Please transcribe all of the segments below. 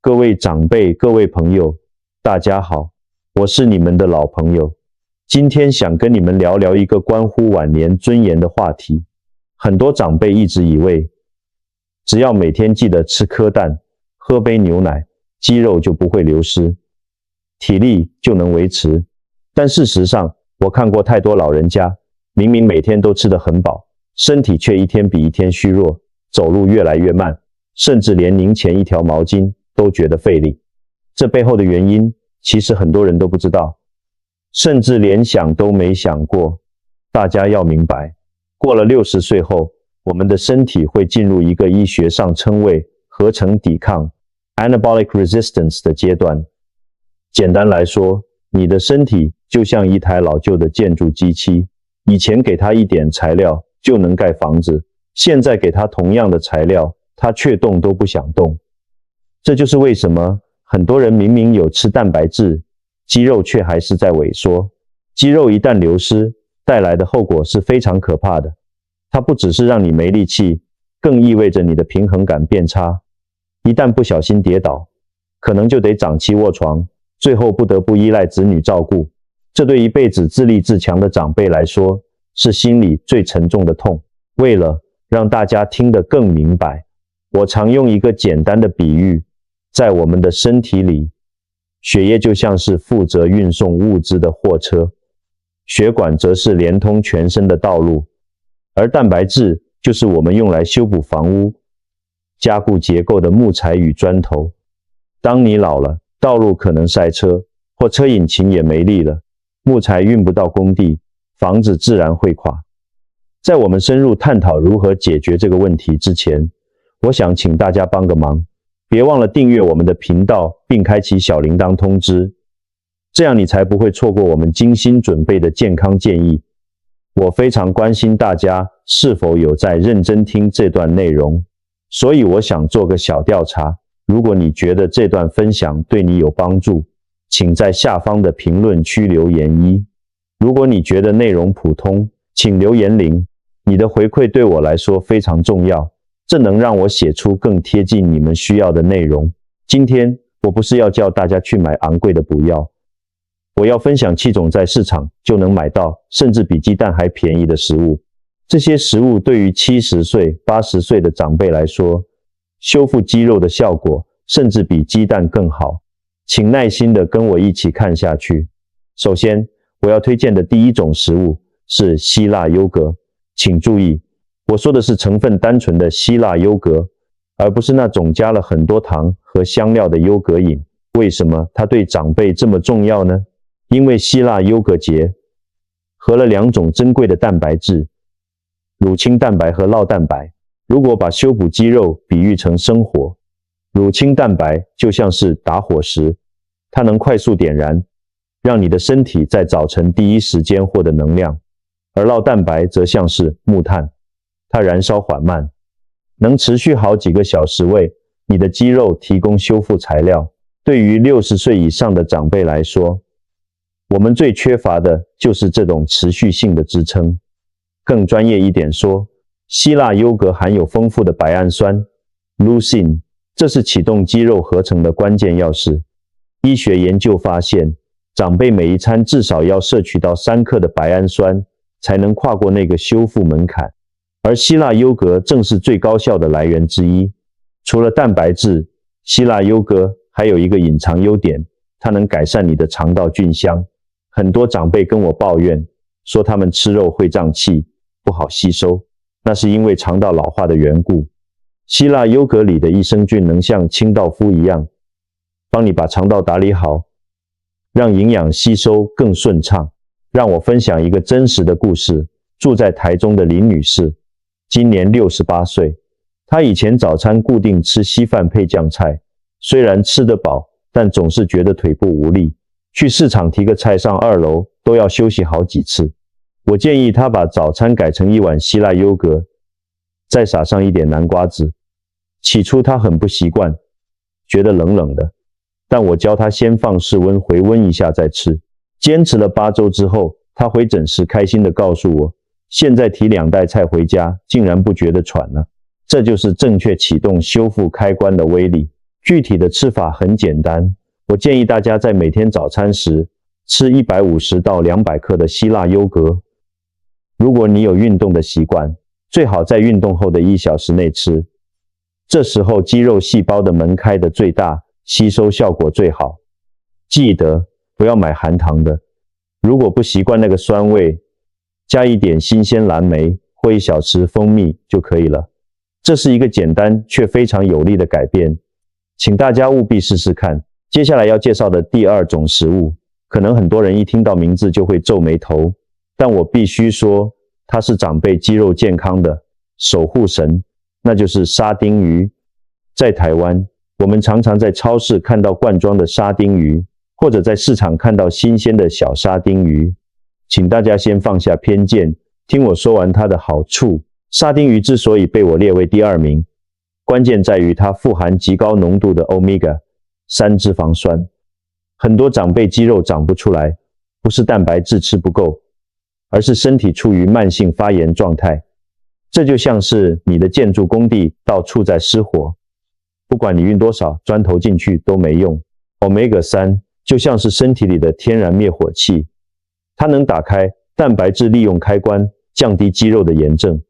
各位长辈、各位朋友，大家好，我是你们的老朋友。今天想跟你们聊聊一个关乎晚年尊严的话题。很多长辈一直以为，只要每天记得吃颗蛋，喝杯牛奶，肌肉就不会流失，体力就能维持。但事实上，我看过太多老人家，明明每天都吃得很饱，身体却一天比一天虚弱，走路越来越慢，甚至连拧前一条毛巾都觉得费力。这背后的原因，其实很多人都不知道，甚至连想都没想过。大家要明白，过了60岁后，我们的身体会进入一个医学上称为合成抵抗 （anabolic resistance） 的阶段。简单来说，你的身体就像一台老旧的建筑机器，以前给它一点材料就能盖房子，现在给它同样的材料，它却动都不想动。这就是为什么很多人明明有吃蛋白质，肌肉却还是在萎缩。肌肉一旦流失，带来的后果是非常可怕的。它不只是让你没力气，更意味着你的平衡感变差。一旦不小心跌倒，可能就得长期卧床，最后不得不依赖子女照顾。这对一辈子自立自强的长辈来说，是心里最沉重的痛。为了让大家听得更明白，我常用一个简单的比喻，在我们的身体里，血液就像是负责运送物资的货车，血管则是连通全身的道路，而蛋白质就是我们用来修补房屋、加固结构的木材与砖头。当你老了，道路可能塞车，或车引擎也没力了，木材运不到工地，房子自然会垮。在我们深入探讨如何解决这个问题之前，我想请大家帮个忙，别忘了订阅我们的频道并开启小铃铛通知，这样你才不会错过我们精心准备的健康建议。我非常关心大家是否有在认真听这段内容，所以我想做个小调查。如果你觉得这段分享对你有帮助，请在下方的评论区留言1。如果你觉得内容普通，请留言0。你的回馈对我来说非常重要，这能让我写出更贴近你们需要的内容。今天我不是要叫大家去买昂贵的补药，我要分享7种在市场就能买到，甚至比鸡蛋还便宜的食物。这些食物对于70岁、80岁的长辈来说，修复肌肉的效果甚至比鸡蛋更好。请耐心地跟我一起看下去。首先，我要推荐的第一种食物是希腊优格。请注意，我说的是成分单纯的希腊优格，而不是那种加了很多糖和香料的优格饮。为什么它对长辈这么重要呢？因为希腊优格结合了2种珍贵的蛋白质，乳清蛋白和酪蛋白。如果把修补肌肉比喻成生火，乳清蛋白就像是打火石，它能快速点燃，让你的身体在早晨第一时间获得能量。而酪蛋白则像是木炭，它燃烧缓慢，能持续好几个小时为你的肌肉提供修复材料。对于60岁以上的长辈来说，我们最缺乏的就是这种持续性的支撑。更专业一点说，希腊优格含有丰富的白氨酸 leucine， 这是启动肌肉合成的关键钥匙。医学研究发现，长辈每一餐至少要摄取到3克的白氨酸，才能跨过那个修复门槛。而希腊优格正是最高效的来源之一。除了蛋白质，希腊优格还有一个隐藏优点，它能改善你的肠道菌相。很多长辈跟我抱怨，说他们吃肉会胀气，不好吸收，那是因为肠道老化的缘故。希腊优格里的益生菌能像清道夫一样，帮你把肠道打理好，让营养吸收更顺畅。让我分享一个真实的故事。住在台中的林女士，今年68岁，她以前早餐固定吃稀饭配酱菜，虽然吃得饱，但总是觉得腿部无力，去市场提个菜上2楼都要休息好几次。我建议她把早餐改成1碗希腊优格，再撒上一点南瓜子。起初她很不习惯，觉得冷冷的，但我教她先放室温回温一下再吃。坚持了8周之后，她回诊时开心地告诉我，现在提2袋菜回家，竟然不觉得喘了。这就是正确启动修复开关的威力。具体的吃法很简单，我建议大家在每天早餐时吃150到200克的希腊优格。如果你有运动的习惯，最好在运动后的1小时内吃，这时候肌肉细胞的门开得最大，吸收效果最好。记得不要买含糖的，如果不习惯那个酸味，加一点新鲜蓝莓或1小匙蜂蜜就可以了。这是一个简单却非常有力的改变，请大家务必试试看。接下来要介绍的第2种食物，可能很多人一听到名字就会皱眉头，但我必须说，它是长辈肌肉健康的守护神，那就是沙丁鱼。在台湾，我们常常在超市看到罐装的沙丁鱼，或者在市场看到新鲜的小沙丁鱼。请大家先放下偏见，听我说完它的好处。沙丁鱼之所以被我列为第2名，关键在于它富含极高浓度的 Omega-3 脂肪酸。很多长辈肌肉长不出来，不是蛋白质吃不够，而是身体处于慢性发炎状态。这就像是你的建筑工地到处在失火，不管你运多少砖头进去都没用。Omega-3 就像是身体里的天然灭火器，它能打开蛋白质利用开关，降低肌肉的炎症，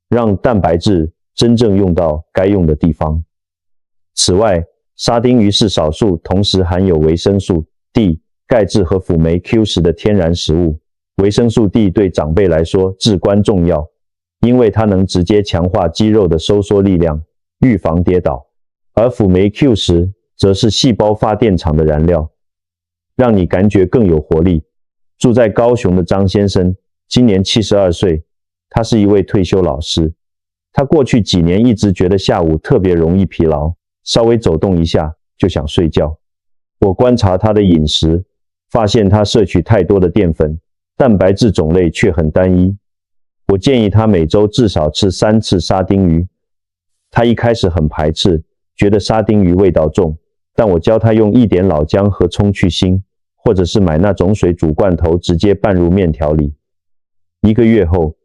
让蛋白质真正用到该用的地方。此外，沙丁鱼是少数同时含有维生素 D、钙质和辅酶 Q10 的天然食物。维生素 D 对长辈来说至关重要，因为它能直接强化肌肉的收缩力量，预防跌倒。而辅酶 Q10 则是细胞发电厂的燃料，让你感觉更有活力。住在高雄的张先生今年72岁，他是一位退休老师。他过去几年一直觉得下午特别容易疲劳，稍微走动一下就想睡觉。我观察他的饮食，发现他摄取太多的淀粉，蛋白质种类却很单一。我建议他每周至少吃3次沙丁鱼。他一开始很排斥，觉得沙丁鱼味道重，但我教他用一点老姜和葱去腥，或者是买那种水煮罐头直接拌入面条里。1个月后，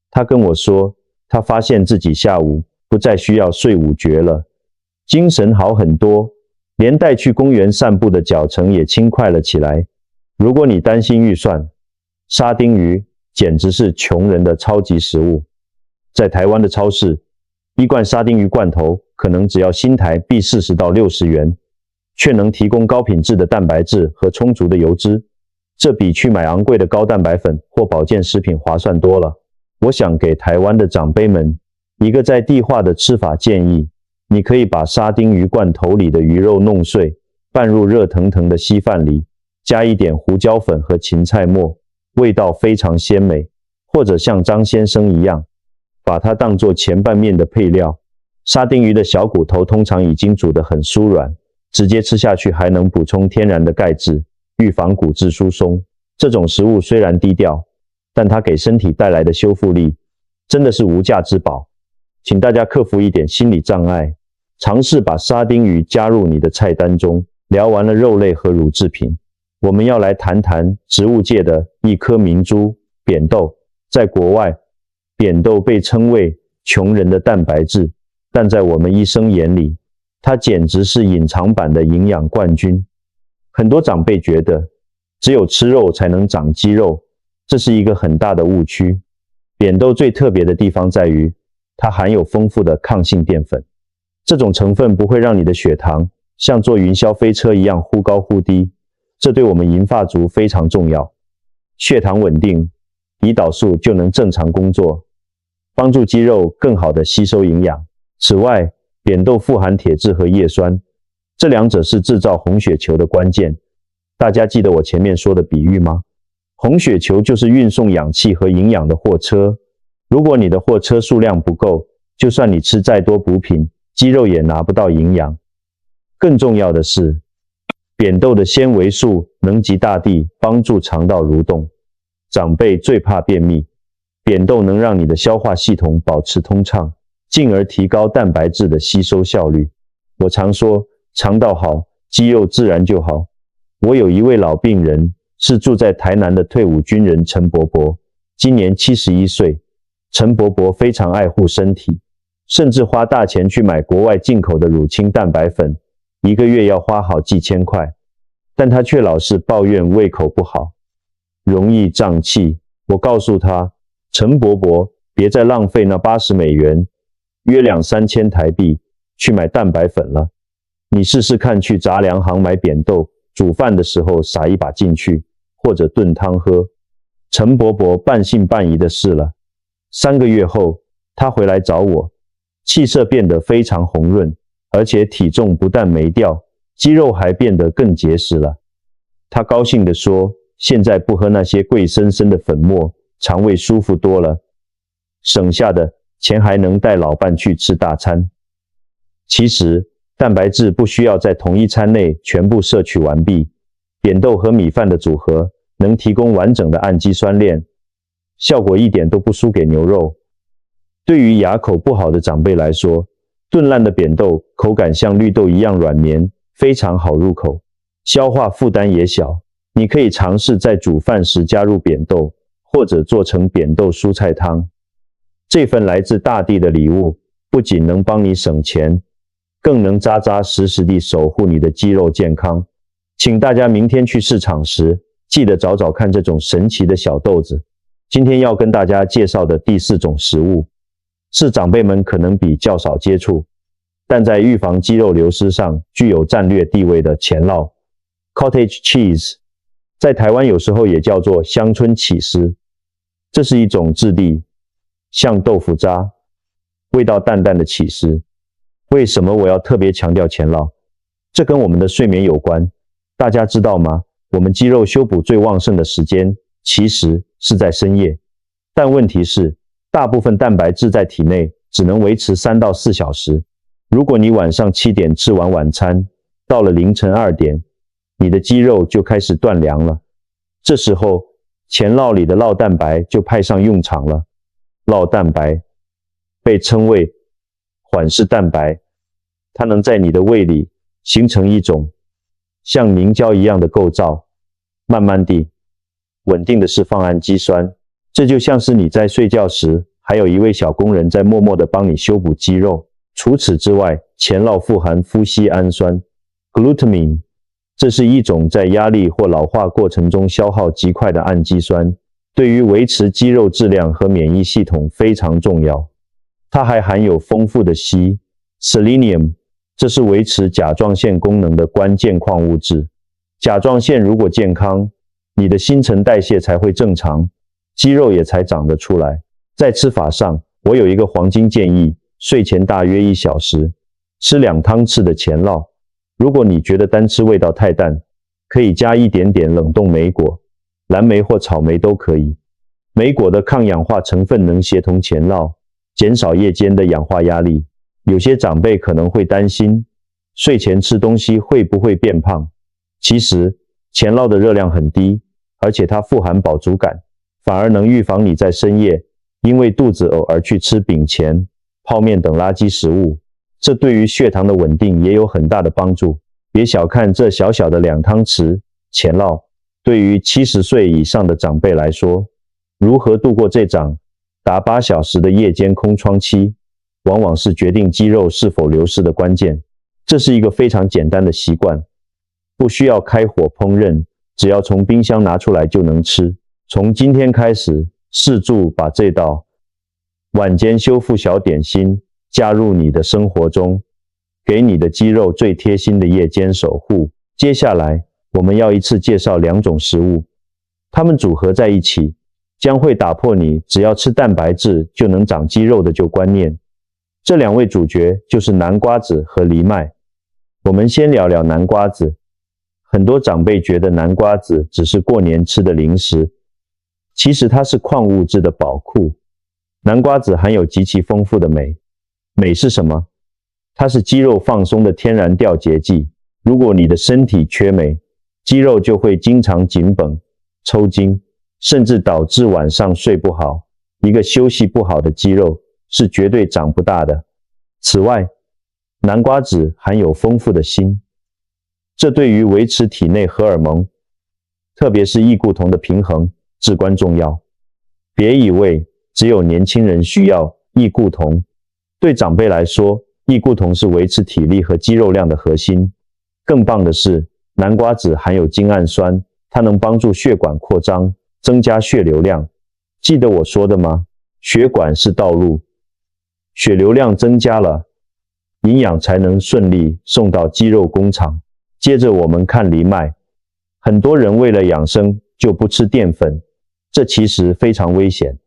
他跟我说，他发现自己下午不再需要睡午觉了，精神好很多，连带去公园散步的脚程也轻快了起来。如果你担心预算，沙丁鱼简直是穷人的超级食物。在台湾的超市，一罐沙丁鱼罐头可能只要新台币40到60元，却能提供高品质的蛋白质和充足的油脂，这比去买昂贵的高蛋白粉或保健食品划算多了。我想给台湾的长辈们一个在地化的吃法建议，你可以把沙丁鱼罐头里的鱼肉弄碎，拌入热腾腾的稀饭里，加一点胡椒粉和芹菜末，味道非常鲜美。或者像张先生一样，把它当作前半面的配料。沙丁鱼的小骨头通常已经煮得很酥软，直接吃下去还能补充天然的钙质，预防骨质疏松。这种食物虽然低调，但它给身体带来的修复力真的是无价之宝。请大家克服一点心理障碍，尝试把沙丁鱼加入你的菜单中。聊完了肉类和乳制品，我们要来谈谈植物界的一颗明珠——扁豆。在国外，扁豆被称为穷人的蛋白质，但在我们医生眼里，它简直是隐藏版的营养冠军。很多长辈觉得只有吃肉才能长肌肉，这是一个很大的误区。扁豆最特别的地方在于，它含有丰富的抗性淀粉，这种成分不会让你的血糖像坐云霄飞车一样忽高忽低，这对我们银发族非常重要。血糖稳定，胰岛素就能正常工作，帮助肌肉更好地吸收营养。此外，扁豆富含铁质和叶酸，这两者是制造红血球的关键。大家记得我前面说的比喻吗？红血球就是运送氧气和营养的货车。如果你的货车数量不够，就算你吃再多补品，肌肉也拿不到营养。更重要的是，扁豆的纤维素能极大地帮助肠道蠕动。长辈最怕便秘，扁豆能让你的消化系统保持通畅，进而提高蛋白质的吸收效率。我常说，肠道好，肌肉自然就好。我有一位老病人，是住在台南的退伍军人陈伯伯，今年71岁。陈伯伯非常爱护身体，甚至花大钱去买国外进口的乳清蛋白粉，一个月要花好几千块，但他却老是抱怨胃口不好，容易胀气。我告诉他，陈伯伯，别再浪费那$80，约2-3千台币，去买蛋白粉了。你试试看去杂粮行买扁豆，煮饭的时候撒一把进去，或者炖汤喝。陈伯伯半信半疑的试了。3个月后，他回来找我，气色变得非常红润，而且体重不但没掉，肌肉还变得更结实了。他高兴地说，现在不喝那些贵生生的粉末，肠胃舒服多了，省下的钱还能带老伴去吃大餐。其实，蛋白质不需要在同一餐内全部摄取完毕，扁豆和米饭的组合能提供完整的氨基酸链，效果一点都不输给牛肉。对于牙口不好的长辈来说，炖烂的扁豆口感像绿豆一样软绵，非常好入口，消化负担也小。你可以尝试在煮饭时加入扁豆，或者做成扁豆蔬菜汤。这份来自大地的礼物，不仅能帮你省钱，更能扎扎实实地守护你的肌肉健康。请大家明天去市场时，记得找找看这种神奇的小豆子。今天要跟大家介绍的第4种食物，是长辈们可能比较少接触，但在预防肌肉流失上具有战略地位的前酪 （cottage cheese）， 在台湾有时候也叫做乡村起司。这是一种质地像豆腐渣、味道淡淡的起司。为什么我要特别强调前酪？这跟我们的睡眠有关。大家知道吗？我们肌肉修补最旺盛的时间其实是在深夜，但问题是，大部分蛋白质在体内只能维持3到4小时。如果你晚上7点吃完晚餐，到了凌晨2点，你的肌肉就开始断粮了。这时候，前酪里的酪蛋白就派上用场了。酪蛋白被称为缓释蛋白，它能在你的胃里形成一种像凝胶一样的构造，慢慢地、稳定地释放氨基酸。这就像是你在睡觉时，还有一位小工人在默默地帮你修补肌肉。除此之外，前酪富含麩酰氨酸 glutamine， 这是一种在压力或老化过程中消耗极快的氨基酸，对于维持肌肉质量和免疫系统非常重要。它还含有丰富的硒 selenium， 这是维持甲状腺功能的关键矿物质。甲状腺如果健康，你的新陈代谢才会正常，肌肉也才长得出来。在吃法上，我有一个黄金建议，睡前大约1小时，吃2汤匙的前酪。如果你觉得单吃味道太淡，可以加一点点冷冻莓果，蓝莓或草莓都可以。莓果的抗氧化成分能协同前酪，减少夜间的氧化压力。有些长辈可能会担心，睡前吃东西会不会变胖？其实，前酪的热量很低，而且它富含饱足感，反而能预防你在深夜因为肚子饿而去吃饼前、泡面等垃圾食物。这对于血糖的稳定也有很大的帮助。别小看这小小的2汤匙前酪，对于70岁以上的长辈来说，如何度过这长达8小时的夜间空窗期，往往是决定肌肉是否流失的关键。这是一个非常简单的习惯，不需要开火烹饪，只要从冰箱拿出来就能吃。从今天开始，试著把这道晚间修复小点心加入你的生活中，给你的肌肉最贴心的夜间守护。接下来，我们要一次介绍2种食物，它们组合在一起，将会打破你只要吃蛋白质就能长肌肉的旧观念。这2位主角就是南瓜子和藜麦。我们先聊聊南瓜子。很多长辈觉得南瓜子只是过年吃的零食，其实它是矿物质的宝库。南瓜子含有极其丰富的镁。镁是什么？它是肌肉放松的天然调节剂。如果你的身体缺镁，肌肉就会经常紧绷、抽筋，甚至导致晚上睡不好。一个休息不好的肌肉是绝对长不大的。此外，南瓜子含有丰富的锌，这对于维持体内荷尔蒙，特别是异固酮的平衡至关重要。别以为只有年轻人需要异固酮，对长辈来说，异固酮是维持体力和肌肉量的核心。更棒的是，南瓜子含有精氨酸，它能帮助血管扩张，增加血流量。记得我说的吗？血管是道路，血流量增加了，营养才能顺利送到肌肉工厂。接着我们看藜麦，很多人为了养生就不吃淀粉，这其实非常危险。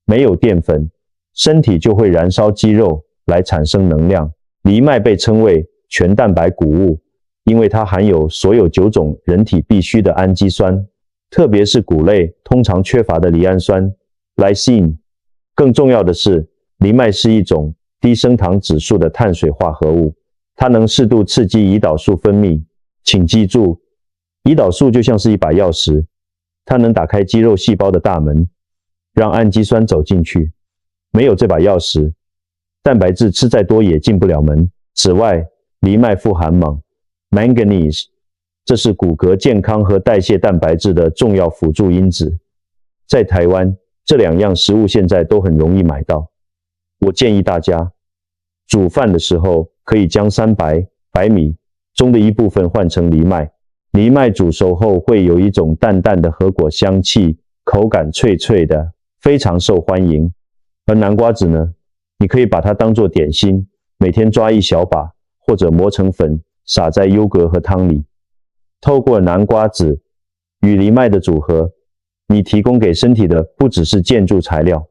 没有淀粉，身体就会燃烧肌肉来产生能量。藜麦被称为全蛋白谷物，因为它含有所有9种人体必需的氨基酸，特别是谷类通常缺乏的赖氨酸 （lysine）。更重要的是，藜麦是一种低升糖指数的碳水化合物，它能适度刺激胰岛素分泌。请记住，胰岛素就像是一把钥匙，它能打开肌肉细胞的大门，让氨基酸走进去。没有这把钥匙，蛋白质吃再多也进不了门。此外，藜麦富含锰 （manganese）， 这是骨骼健康和代谢蛋白质的重要辅助因子。在台湾，这2样食物现在都很容易买到。我建议大家，煮饭的时候可以将白米中的一部分换成藜麦。藜麦煮熟后会有一种淡淡的核果香气，口感脆脆的，非常受欢迎。而南瓜子呢，你可以把它当作点心，每天抓一小把，或者磨成粉，撒在优格和汤里。透过南瓜子与藜麦的组合，你提供给身体的不只是建筑材料、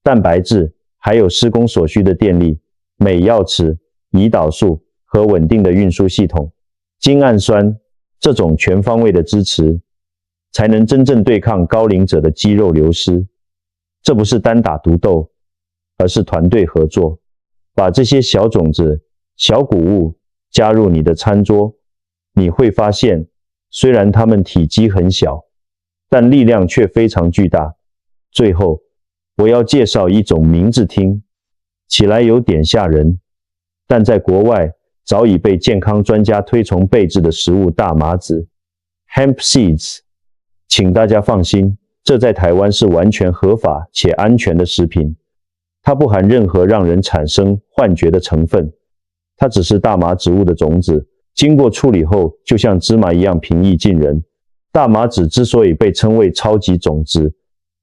蛋白质，还有施工所需的电力、镁钥匙、胰岛素和稳定的运输系统。精氨酸这种全方位的支持，才能真正对抗高龄者的肌肉流失。这不是单打独斗，而是团队合作。把这些小种子、小谷物加入你的餐桌，你会发现，虽然它们体积很小，但力量却非常巨大。最后，我要介绍一种名字听起来有点吓人，但在国外早已被健康专家推崇备至的食物——大麻籽 （hemp seeds）。请大家放心，这在台湾是完全合法且安全的食品。它不含任何让人产生幻觉的成分，它只是大麻植物的种子，经过处理后就像芝麻一样平易近人。大麻籽之所以被称为超级种子，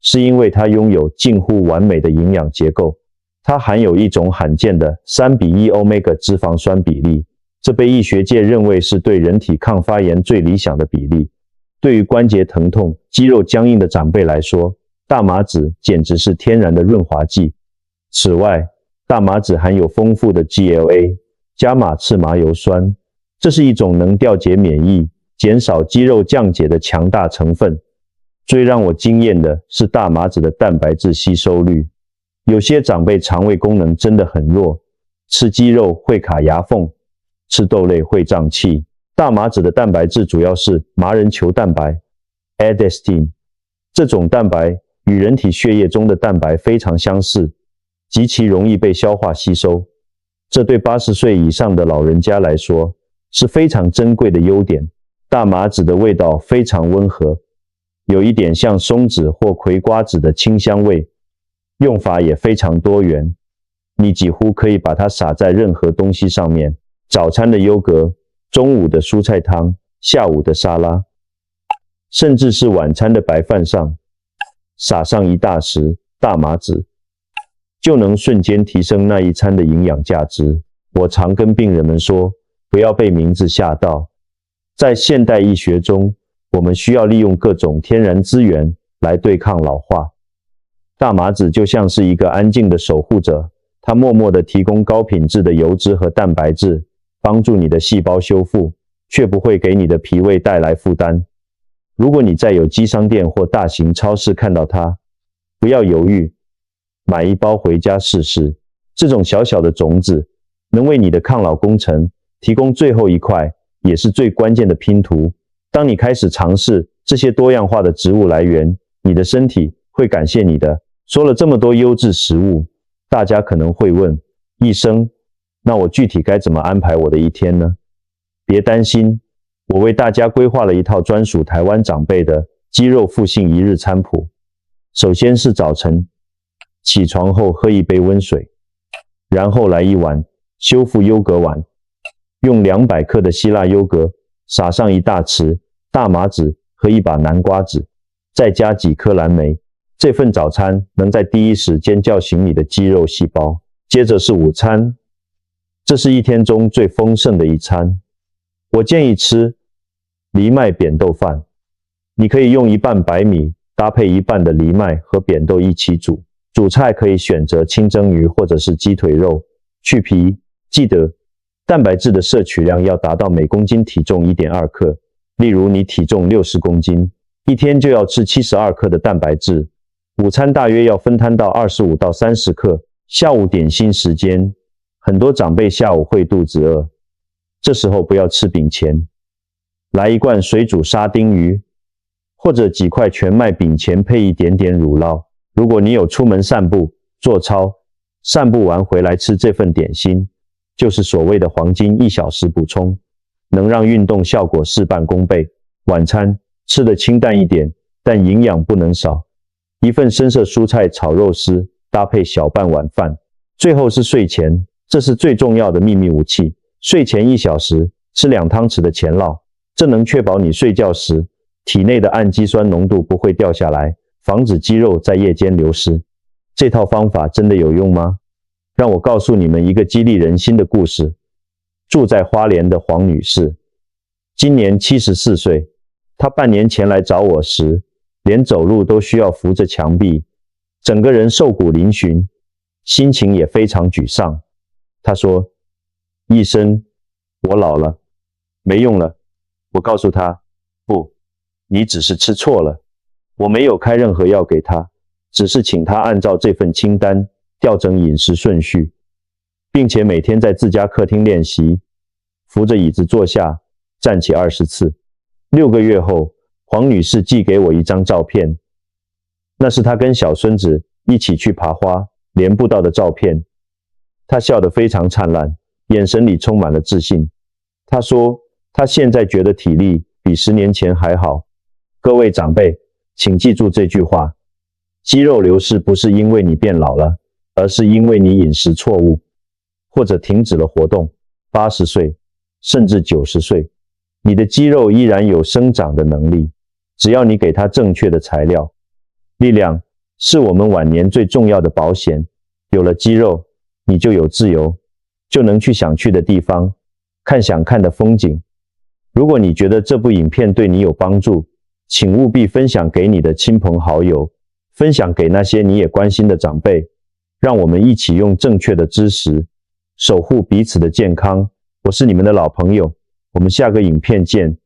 是因为它拥有近乎完美的营养结构。它含有一种罕见的3:1 Omega 脂肪酸比例，这被医学界认为是对人体抗发炎最理想的比例。对于关节疼痛、肌肉僵硬的长辈来说，大麻籽简直是天然的润滑剂。此外，大麻籽含有丰富的 GLA 伽马刺麻油酸，这是一种能调节免疫、减少肌肉降解的强大成分。最让我惊艳的是大麻籽的蛋白质吸收率。有些长辈肠胃功能真的很弱，吃鸡肉会卡牙缝，吃豆类会胀气。大麻籽的蛋白质主要是麻仁球蛋白 （edesin）， 这种蛋白与人体血液中的蛋白非常相似，极其容易被消化吸收。这对80岁以上的老人家来说是非常珍贵的优点。大麻籽的味道非常温和，有一点像松子或葵瓜子的清香味。用法也非常多元，你几乎可以把它撒在任何东西上面，早餐的优格，中午的蔬菜汤，下午的沙拉，甚至是晚餐的白饭上，撒上一大匙大麻籽，就能瞬间提升那一餐的营养价值。我常跟病人们说，不要被名字吓到。在现代医学中，我们需要利用各种天然资源来对抗老化。大麻籽就像是一个安静的守护者，它默默地提供高品质的油脂和蛋白质，帮助你的细胞修复，却不会给你的脾胃带来负担。如果你在有机商店或大型超市看到它，不要犹豫，买一包回家试试。这种小小的种子能为你的抗老工程提供最后一块，也是最关键的拼图。当你开始尝试这些多样化的植物来源，你的身体会感谢你的。说了这么多优质食物，大家可能会问，医生，那我具体该怎么安排我的一天呢？别担心，我为大家规划了一套专属台湾长辈的肌肉复兴一日餐谱。首先是早晨，起床后喝一杯温水，然后来一碗修复优格碗，用200克的希腊优格撒上一大匙大麻籽和一把南瓜籽，再加几颗蓝莓。这份早餐能在第一时间叫醒你的肌肉细胞。接着是午餐，这是一天中最丰盛的一餐。我建议吃藜麦扁豆饭，你可以用一半白米搭配一半的藜麦和扁豆一起煮。主菜可以选择清蒸鱼或者是鸡腿肉，去皮。记得蛋白质的摄取量要达到每公斤体重 1.2 克。例如你体重60公斤，一天就要吃72克的蛋白质。午餐大约要分摊到25到30克。下午点心时间，很多长辈下午会肚子饿，这时候不要吃饼前，来一罐水煮沙丁鱼，或者几块全麦饼前配一点点乳酪。如果你有出门散步、做操，散步完回来吃这份点心，就是所谓的黄金1小时补充，能让运动效果事半功倍。晚餐吃得清淡一点，但营养不能少，一份深色蔬菜炒肉丝搭配小半碗饭。最后是睡前，这是最重要的秘密武器。睡前1小时吃2汤匙的前酪，这能确保你睡觉时体内的氨基酸浓度不会掉下来，防止肌肉在夜间流失。这套方法真的有用吗？让我告诉你们一个激励人心的故事。住在花莲的黄女士，今年74岁，她半年前来找我时，连走路都需要扶着墙壁，整个人瘦骨嶙峋，心情也非常沮丧。她说：“医生，我老了，没用了。”我告诉她：“不，你只是吃错了。我没有开任何药给她，只是请她按照这份清单调整饮食顺序，并且每天在自家客厅练习，扶着椅子坐下，站起20次。6个月后，黄女士寄给我一张照片，那是她跟小孙子一起去爬花连步道的照片。她笑得非常灿烂，眼神里充满了自信。她说，她现在觉得体力比10年前还好。各位长辈，请记住这句话：肌肉流失不是因为你变老了，而是因为你饮食错误，或者停止了活动。80岁，甚至90岁，你的肌肉依然有生长的能力，只要你给它正确的材料。力量是我们晚年最重要的保险。有了肌肉，你就有自由，就能去想去的地方，看想看的风景。如果你觉得这部影片对你有帮助，请务必分享给你的亲朋好友，分享给那些你也关心的长辈，让我们一起用正确的知识守护彼此的健康。我是你们的老朋友，我们下个影片见。